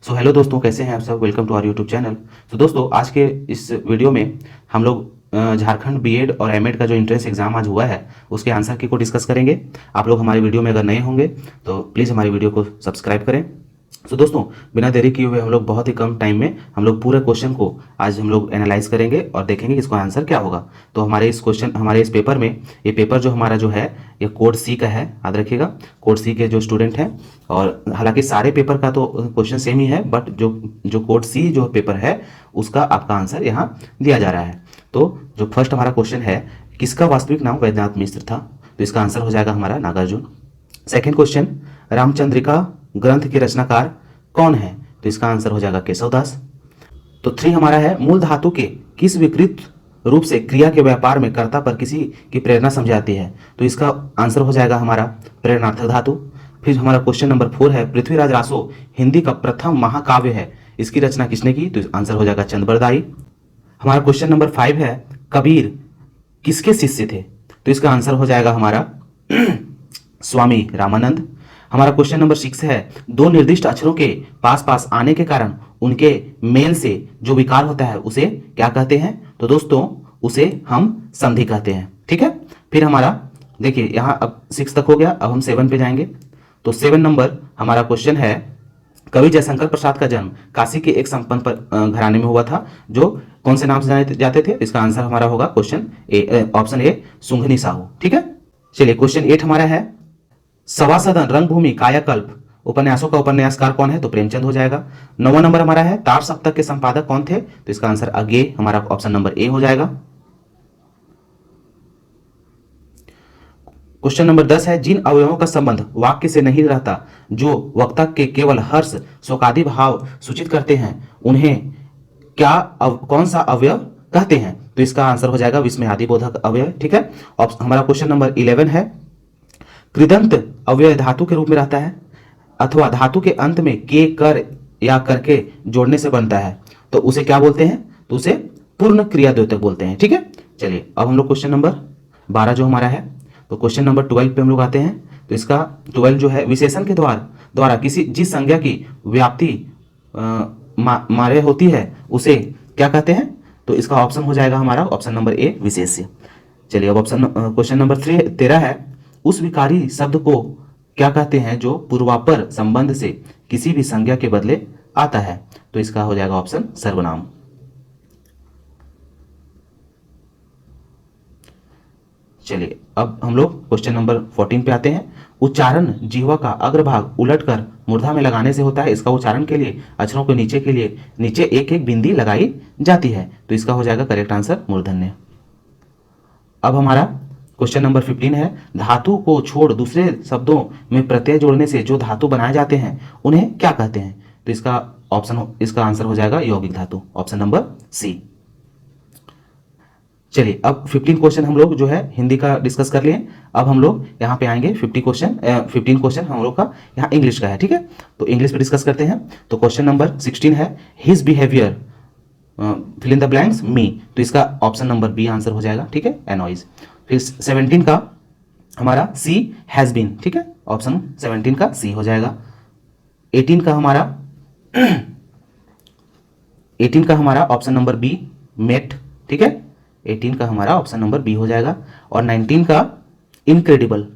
So hello दोस्तों, कैसे हैं आप सब। Welcome to our YouTube channel. तो दोस्तों, आज के इस वीडियो में हम लोग झारखंड बीएड और एमएड का जो एंट्रेंस एग्जाम आज हुआ है उसके आंसर की को डिस्कस करेंगे। आप लोग हमारी वीडियो में अगर नए होंगे तो प्लीज़ हमारी वीडियो को सब्सक्राइब करें। तो दोस्तों, बिना देरी किए हुए हम लोग बहुत ही कम टाइम में हम लोग पूरे क्वेश्चन को आज हम लोग एनालाइज करेंगे और देखेंगे कि इसका आंसर क्या होगा। तो हमारे इस पेपर में, ये पेपर जो हमारा जो है ये कोड सी का है, याद रखिएगा। कोड सी के जो स्टूडेंट हैं, और हालांकि सारे पेपर का तो क्वेश्चन सेम ही है, बट जो जो कोड सी जो पेपर है उसका आपका आंसर यहाँ दिया जा रहा है। तो जो फर्स्ट हमारा क्वेश्चन है, किसका वास्तविक नाम वैद्यनाथ मिश्र था, तो इसका आंसर हो जाएगा हमारा नागार्जुन। सेकेंड क्वेश्चन, रामचंद्रिका ग्रंथ के रचनाकार कौन है, तो इसका आंसर हो जाएगा केशवदास। तो 3 हमारा है, मूल धातु के किस विकृत रूप से क्रिया के व्यापार में कर्ता पर किसी की प्रेरणा समझाती है, तो इसका आंसर हो जाएगा हमारा प्रेरणार्थक धातु। फिर हमारा क्वेश्चन नंबर 4 है, पृथ्वीराज रासो हिंदी का प्रथम महाकाव्य है, इसकी रचना किसने की, तो आंसर हो जाएगा चंद बरदाई। हमारा क्वेश्चन नंबर 5 है, कबीर किसके शिष्य थे, तो इसका आंसर हो जाएगा हमारा स्वामी रामानंद। हमारा क्वेश्चन नंबर 6 है, दो निर्दिष्ट अक्षरों के पास पास आने के कारण उनके मेल से जो विकार होता है उसे क्या कहते हैं, तो दोस्तों उसे हम संधि कहते हैं। ठीक है। फिर हमारा देखिए यहाँ अब 6 तक हो गया, अब हम 7 पे जाएंगे। तो 7 नंबर हमारा क्वेश्चन है, कवि जयशंकर प्रसाद का जन्म काशी के एक संपन्न घराने में हुआ था, जो कौन से नाम से जाने जाते थे, इसका आंसर हमारा होगा ऑप्शन ए सुंघनी साहू। ठीक है। चलिए क्वेश्चन 8 हमारा है, सभासदन रंगभूमि कायाकल्प उपन्यासों का उपन्यासकार कौन है, तो प्रेमचंद हो जाएगा। 9वां नंबर हमारा है, तार सप्तक के संपादक कौन थे, तो इसका आंसर अगे हमारा ऑप्शन नंबर ए हो जाएगा। क्वेश्चन नंबर 10 है, जिन अवयवों का संबंध वाक्य से नहीं रहता, जो वक्ता के केवल हर्ष शोकादि भाव सूचित करते हैं, उन्हें कौन सा अवयव कहते हैं, तो इसका आंसर हो जाएगा विस्मयादि बोधक अवयव। ठीक है। हमारा क्वेश्चन नंबर 11 है, कृदंत अव्यय धातु के रूप में रहता है अथवा धातु के अंत में के कर या करके जोड़ने से बनता है, तो उसे क्या बोलते हैं, तो उसे पूर्ण क्रिया द्योतक बोलते हैं। ठीक है। चलिए अब हम लोग क्वेश्चन नंबर 12 जो हमारा है, तो क्वेश्चन नंबर 12 पे हम लोग आते हैं। तो इसका 12 जो है, विशेषण के द्वारा किसी जिस संज्ञा की व्याप्ति मारे होती है उसे क्या कहते हैं, तो इसका ऑप्शन हो जाएगा हमारा ऑप्शन नंबर ए विशेष्य। चलिए अब क्वेश्चन नंबर 13 है, उस विकारी शब्द को क्या कहते हैं जो पूर्वापर संबंध से किसी भी संज्ञा के बदले आता है, तो इसका हो जाएगा ऑप्शन सर्वनाम। चलिए अब हम लोग क्वेश्चन नंबर 14 पे आते हैं, उच्चारण जिह्वा का अग्रभाग उलटकर मूर्धा में लगाने से होता है, इसका उच्चारण के लिए अक्षरों के नीचे एक एक बिंदी लगाई जाती है, तो इसका हो जाएगा करेक्ट आंसर मूर्धन्य। अब हमारा क्वेश्चन नंबर 15 है, धातु को छोड़ दूसरे शब्दों में प्रत्यय जोड़ने से जो धातु बनाए जाते हैं उन्हें क्या कहते हैं, तो इसका आंसर हो जाएगा यौगिक धातु, ऑप्शन नंबर सी। चलिए अब 15 क्वेश्चन हम लोग जो है हिंदी का डिस्कस कर लिए। अब हम लोग यहाँ पे आएंगे 15 क्वेश्चन हम लोग का यहाँ इंग्लिश का है। ठीक है। तो इंग्लिश पे डिस्कस करते हैं। तो क्वेश्चन नंबर 16 है, his behaviour fill in the blanks me, तो इसका ऑप्शन नंबर बी आंसर हो जाएगा। ठीक है, एनॉइज। फिर 17 का हमारा सी हैज बीन। ठीक है, ऑप्शन 17 का सी हो जाएगा। 18 का हमारा ऑप्शन नंबर बी मेट। ठीक है, 18 का हमारा ऑप्शन नंबर बी हो जाएगा। और 19 का इनक्रेडिबल।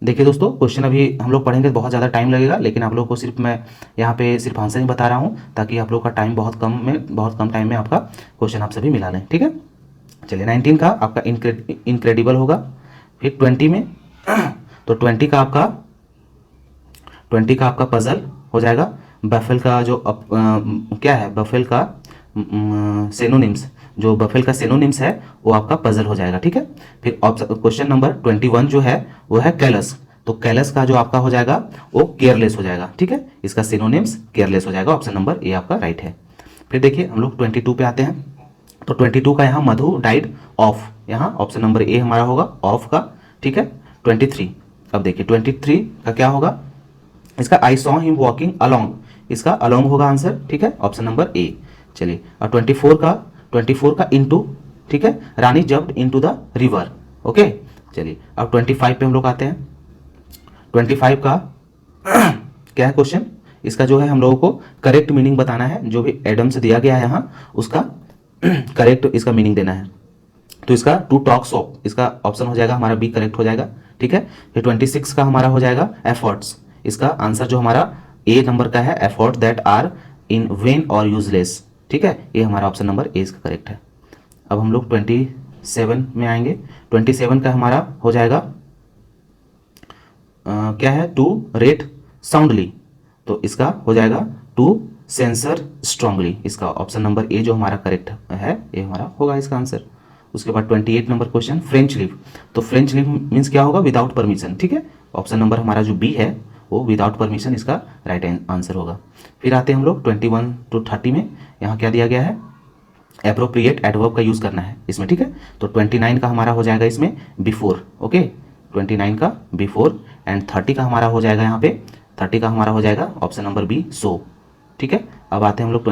देखिए दोस्तों, क्वेश्चन अभी हम लोग पढ़ेंगे, बहुत ज़्यादा टाइम लगेगा, लेकिन आप लोग को सिर्फ मैं यहाँ पे सिर्फ आंसर ही बता रहा हूँ, ताकि आप लोग का टाइम बहुत कम टाइम में आपका क्वेश्चन आप सभी मिला लें। ठीक है। चलिए 19 का आपका इनक्रेडिबल होगा। फिर 20 में तो 20 का आपका पजल हो जाएगा। बफेल का जो क्या है, बफेल का सिनोनिम्स, जो बफेल का सिनोनिम्स है वो आपका पजल हो जाएगा। ठीक है। फिर क्वेश्चन नंबर 21 जो है वो है कैलस, तो कैलस का जो आपका हो जाएगा वो केयरलेस हो जाएगा। ठीक है, इसका सिनोनिम्स केयरलेस हो जाएगा, ऑप्शन नंबर ए आपका राइट है। फिर देखिए हम लोग 22 पे आते हैं। तो 22 का यहाँ मधु डाइड ऑफ, यहाँ ऑप्शन नंबर ए हमारा होगा ऑफ का। ठीक है। 23, अब देखिए 23 का क्या होगा, इसका I saw him walking along, इसका अलोंग होगा आंसर। ठीक है, ऑप्शन नंबर ए। चलिए और 24 का इनटू। ठीक है, Rani jumped into the river. Okay. चलिए अब 25 पे हम लोग आते हैं। 25 का क्या है क्वेश्चन, इसका जो है हम लोगों को करेक्ट मीनिंग बताना है, जो भी एडम से दिया गया है यहाँ उसका करेक्ट इसका मीनिंग देना है। तो इसका टू टॉक सॉप, इसका ऑप्शन हो जाएगा हमारा बी करेक्ट हो जाएगा, ठीक है। फिर 26 का हमारा हो जाएगा एफर्ट्स, इसका आंसर जो हमारा ए नंबर का है, effort that are in vain और यूजलेस, ठीक है, ये हमारा ऑप्शन नंबर ए इसका करेक्ट है। अब हम लोग 27 में आएंगे। 27 का हमारा हो जाएगा क्या है, टू रेट साउंडली, तो इसका हो जाएगा टू सेंसर स्ट्रांगली, इसका ऑप्शन नंबर ए जो हमारा करेक्ट है ये हमारा होगा इसका आंसर। उसके बाद 28 नंबर क्वेश्चन, फ्रेंच लीव, तो फ्रेंच लीव मीन्स क्या होगा, विदाउट परमिशन, ठीक है। ऑप्शन नंबर हमारा जो बी है वो विदाउट परमिशन इसका राइट आंसर होगा। फिर आते हैं हम लोग 21 to 30 में, यहाँ क्या दिया गया है, एप्रोप्रिएट एडवर्ब का यूज़ करना है इसमें, ठीक है। तो 29 का हमारा हो जाएगा इसमें बिफोर, ओके, 29 का बिफोर, एंड 30 का हमारा हो जाएगा यहाँ पे, 30 का हमारा हो जाएगा ऑप्शन नंबर बी सो, ठीक है। अब आते हैं हम लोग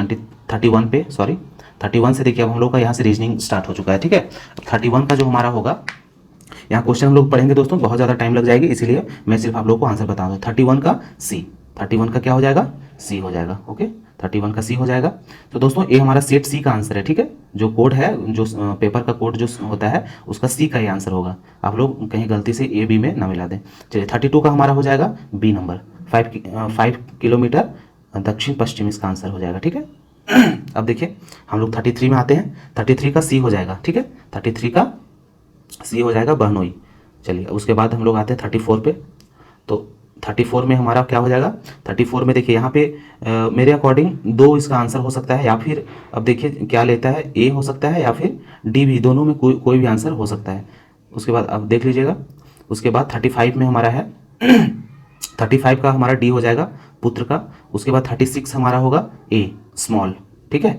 31 पे, सॉरी 31 से देखिए अब हम लोग का यहाँ से रीजनिंग स्टार्ट हो चुका है, ठीक है। 31 का जो हमारा होगा, यहाँ क्वेश्चन हम लोग पढ़ेंगे दोस्तों, बहुत ज़्यादा टाइम लग जाएगी, इसीलिए मैं सिर्फ आप लोगों को आंसर बताऊंगा। 31 का सी, 31 का क्या हो जाएगा, सी हो जाएगा, ओके, 31 का सी हो जाएगा। तो दोस्तों ये हमारा सेट सी का आंसर है, ठीक है। जो कोड है, जो पेपर का कोड जो होता है उसका सी का ही आंसर होगा, आप लोग कहीं गलती से ए बी में ना मिला दें। चलिए 32 का हमारा हो जाएगा बी नंबर, 5 किलोमीटर दक्षिण पश्चिम इसका आंसर हो जाएगा, ठीक है। अब देखिए हम लोग 33 में आते हैं, 33 का सी हो जाएगा, ठीक है, 33 का सी हो जाएगा बहनोई। चलिए उसके बाद हम लोग आते हैं 34 पे, तो 34 में हमारा क्या हो जाएगा, 34 में देखिए यहाँ पे मेरे अकॉर्डिंग दो इसका आंसर हो सकता है, या फिर अब देखिए क्या लेता है, ए हो सकता है या फिर डी भी, दोनों में कोई भी आंसर हो सकता है। उसके बाद अब देख लीजिएगा, उसके बाद 35 में हमारा है 35 का हमारा डी हो जाएगा पुत्र का। उसके बाद 36 हमारा होगा ए स्मॉल, ठीक है।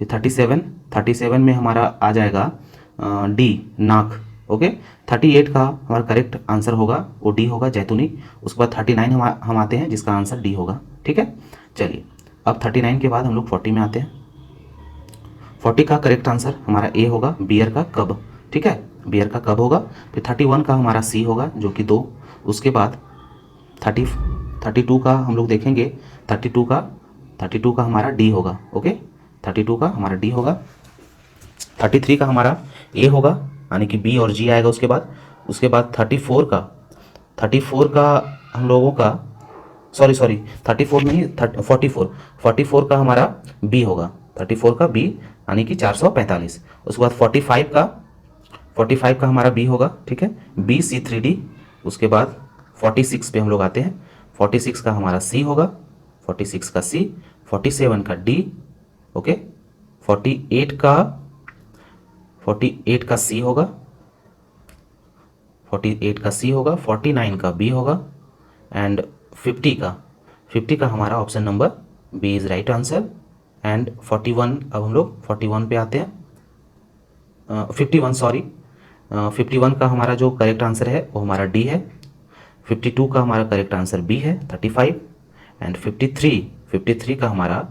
37 में हमारा आ जाएगा डी नाक, ओके। 38 का हमारा करेक्ट आंसर होगा वो डी होगा जैतूनी। उसके बाद 39 हम आते हैं जिसका आंसर डी होगा, ठीक है। चलिए अब 39 के बाद हम लोग 40 में आते हैं। 40 का करेक्ट आंसर हमारा ए होगा, बियर का कब, ठीक है, बियर का कब होगा। फिर 31 का हमारा सी होगा जो कि 2। उसके बाद 32 का हम लोग देखेंगे, 32 का हमारा डी होगा, ओके, 32 का हमारा डी होगा। 33 का हमारा ए होगा, यानी कि बी और जी आएगा। उसके बाद 34 का हम लोगों का, सॉरी 34 नहीं, 44 का हमारा बी होगा, 34 का बी यानी कि 445। उसके बाद 45 का हमारा बी होगा, ठीक है, बी सी 3D। उसके बाद 46 पे हम लोग आते हैं, 46 का हमारा सी होगा, 46 का सी, 47 का डी, ओके, 48 का सी होगा, 48 का सी होगा, 49 का बी होगा, एंड 50 का हमारा option number B is right answer. And 41, अब हम लोग 41 पे आते हैं, 51 का हमारा जो करेक्ट आंसर है वो हमारा डी है। 52 का हमारा करेक्ट आंसर बी है, 35। एंड 53 का हमारा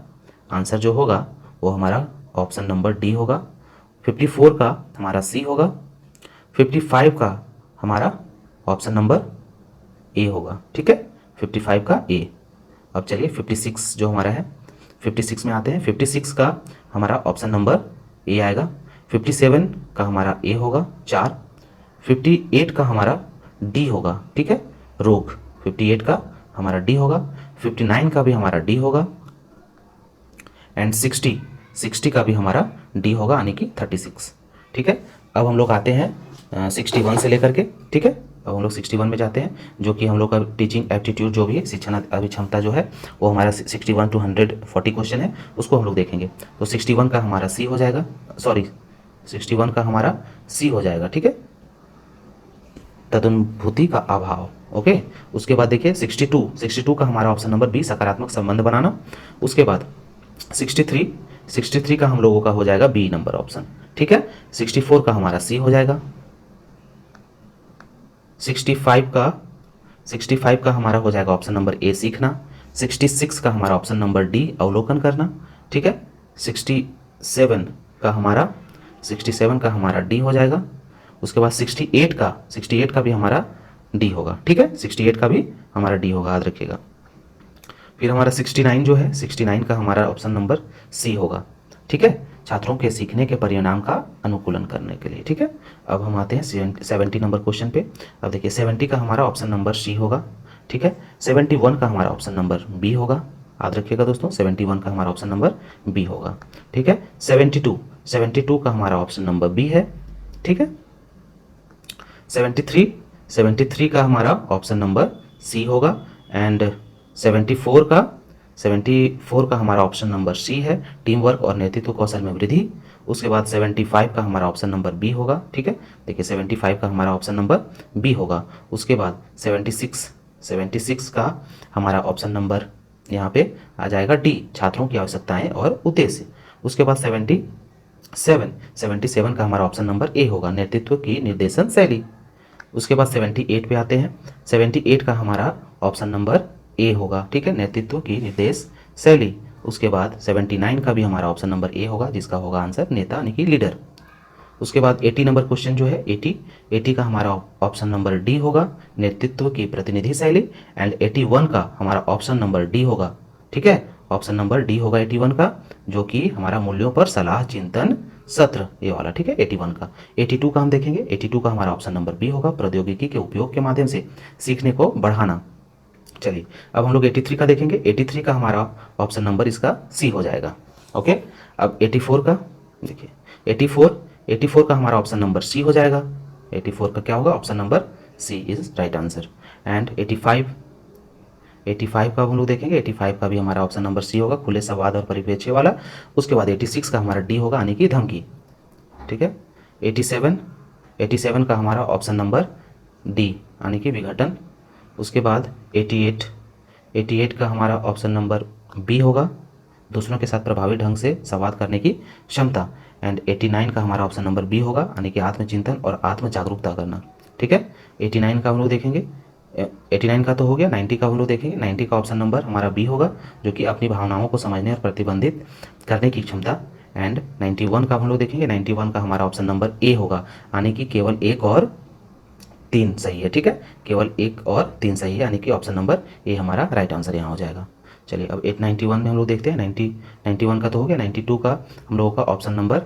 आंसर जो होगा वो हमारा ऑप्शन नंबर डी होगा। 54 का हमारा सी होगा, 55 का हमारा ऑप्शन नंबर ए होगा, ठीक है, 55 का ए। अब चलिए 56 जो हमारा है, 56 में आते हैं। 56 का हमारा ऑप्शन नंबर ए आएगा। 57 का हमारा ए होगा 4। 58 का हमारा डी होगा, ठीक है, रोग, 58 का हमारा डी होगा। 59 का भी हमारा डी होगा। एंड 60 का भी हमारा डी होगा, यानी कि 36, ठीक है। अब हम लोग आते हैं 61 से लेकर के, ठीक है, अब हम लोग 61 में जाते हैं, जो कि हम लोग का टीचिंग एप्टीट्यूड जो भी है, शिक्षण अभिक्षमता जो है वो हमारा 61 to 140 क्वेश्चन है, उसको हम लोग देखेंगे। तो 61 का हमारा सी हो जाएगा, सॉरी 61 का हमारा सी हो जाएगा, ठीक है, तदनुभूति का अभाव, ओके। उसके बाद देखिए 62 का हमारा ऑप्शन नंबर बी सकारात्मक संबंध बनाना। उसके बाद 63 का हम लोगों का हो जाएगा बी नंबर ऑप्शन, ठीक है। 64 का हमारा सी हो जाएगा। 65 का हमारा हो जाएगा ऑप्शन नंबर ए सीखना। 66 का हमारा ऑप्शन नंबर डी अवलोकन करना, ठीक है। 67 का हमारा डी हो जाएगा। उसके बाद 68 का भी हमारा डी होगा, ठीक है, 68 का भी हमारा डी होगा, याद रखिएगा। फिर हमारा 69 जो है, 69 का हमारा ऑप्शन नंबर सी होगा। ठीक है, छात्रों के सीखने के परिणाम का अनुकूलन करने के लिए। ठीक है, अब हम आते हैं 70 नंबर क्वेश्चन पे। अब देखिए 70 का हमारा ऑप्शन नंबर सी होगा। ठीक है, 71 का हमारा ऑप्शन नंबर बी होगा। याद रखिएगा दोस्तों, 71 का हमारा ऑप्शन नंबर बी होगा। ठीक है, 72 का हमारा ऑप्शन नंबर बी है। ठीक है, 73 का हमारा ऑप्शन नंबर सी होगा। एंड 74 का हमारा ऑप्शन नंबर सी है, टीम वर्क और नेतृत्व कौशल में वृद्धि। उसके बाद 75 का हमारा ऑप्शन नंबर बी होगा। ठीक है, देखिए 75 का हमारा ऑप्शन नंबर बी होगा। उसके बाद 76 का हमारा ऑप्शन नंबर यहाँ पे आ जाएगा डी, छात्रों की आवश्यकताएं और उद्देश्य। उसके बाद 77 का हमारा ऑप्शन नंबर ए होगा, नेतृत्व की निर्देशन शैली। उसके बाद 78 पे आते हैं। 78 का हमारा ऑप्शन नंबर ए होगा। ठीक है, नेतृत्व की निर्देश शैली। उसके बाद 79 का भी हमारा ऑप्शन नंबर ए होगा, जिसका होगा आंसर नेता यानी कि लीडर। उसके बाद 80 नंबर क्वेश्चन जो है 80 का हमारा ऑप्शन नंबर डी होगा, नेतृत्व की प्रतिनिधि शैली। एंड 81 का हमारा ऑप्शन नंबर डी होगा। ठीक है, ऑप्शन नंबर डी होगा 81 का, जो कि हमारा मूल्यों पर सलाह चिंतन सत्र, ये वाला। ठीक है, 81 का। 82 का हम देखेंगे, 82 का हमारा ऑप्शन नंबर बी होगा, प्रौद्योगिकी के उपयोग के माध्यम से सीखने को बढ़ाना। चलिए अब हम लोग 83 का देखेंगे। 83 का हमारा ऑप्शन नंबर इसका सी हो जाएगा। ओके, अब 84 का देखिए, 84 का हमारा ऑप्शन नंबर सी हो जाएगा। 84 का क्या होगा, option number C is right answer. And 85 का हम लोग देखेंगे। 85 का भी हमारा ऑप्शन नंबर सी होगा, खुले संवाद और परिप्रेक्ष्य वाला। उसके बाद 86 का हमारा डी होगा, यानी कि धमकी। ठीक है, 87 का हमारा ऑप्शन नंबर डी, यानी कि विघटन। उसके बाद 88 का हमारा ऑप्शन नंबर बी होगा, दूसरों के साथ प्रभावी ढंग से संवाद करने की क्षमता। एंड 89 का हमारा ऑप्शन नंबर बी होगा, यानी कि आत्मचिंतन और आत्म जागरूकता करना। ठीक है, 89 का हम लोग देखेंगे। 89 का तो हो गया। 90 का हम लोग देखेंगे। 90 का ऑप्शन नंबर हमारा बी होगा, जो कि अपनी भावनाओं को समझने और प्रतिबंधित करने की क्षमता। एंड 91 का हम लोग देखेंगे। 91 का हमारा ऑप्शन नंबर ए होगा, यानी कि केवल 1 और 3 सही है। ठीक है, केवल 1 और 3 सही है, यानी कि ऑप्शन नंबर ए हमारा राइट आंसर यहाँ हो जाएगा। चलिए अब 91 में हम लोग देखते हैं। 91 का तो हो गया। 92 का हम लोगों का ऑप्शन नंबर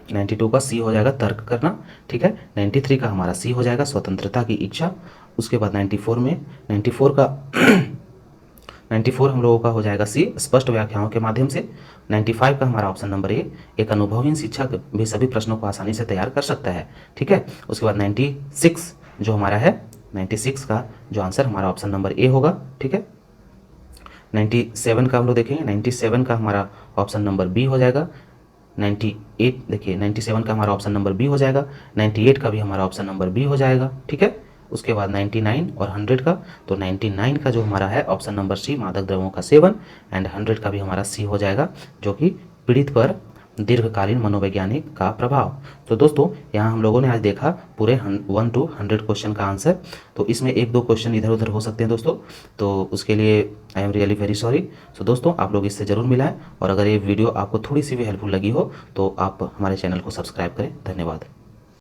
92 का सी हो जाएगा, तर्क करना। ठीक है, 93 का हमारा सी हो जाएगा, स्वतंत्रता की इच्छा। उसके बाद 94 का 94 हम लोगों का हो जाएगा सी, स्पष्ट व्याख्याओं के माध्यम से। 95 का हमारा ऑप्शन नंबर ए, एक अनुभवहीन शिक्षक भी सभी प्रश्नों को आसानी से तैयार कर सकता है। ठीक है, उसके बाद 96 जो हमारा है, 96 का जो आंसर हमारा ऑप्शन नंबर ए होगा। ठीक है, 97 का हम लोग देखेंगे। 97 का हमारा ऑप्शन नंबर बी हो जाएगा। 98 देखिए, 97 का हमारा ऑप्शन नंबर बी हो जाएगा। 98 का भी हमारा ऑप्शन नंबर बी हो जाएगा। ठीक है, उसके बाद 99 और 100 का, तो 99 का जो हमारा है ऑप्शन नंबर सी, मादक द्रव्यों का सेवन। एंड 100 का भी हमारा सी हो जाएगा, जो कि पीड़ित पर दीर्घकालीन मनोवैज्ञानिक का प्रभाव। तो दोस्तों यहाँ हम लोगों ने आज देखा पूरे 1 to 100 क्वेश्चन का आंसर। तो इसमें 1-2 क्वेश्चन इधर उधर हो सकते हैं दोस्तों, तो उसके लिए I am really very sorry. So दोस्तों आप लोग इससे ज़रूर मिलाएं, और अगर ये वीडियो आपको थोड़ी सी भी हेल्पफुल लगी हो तो आप हमारे चैनल को सब्सक्राइब करें। धन्यवाद।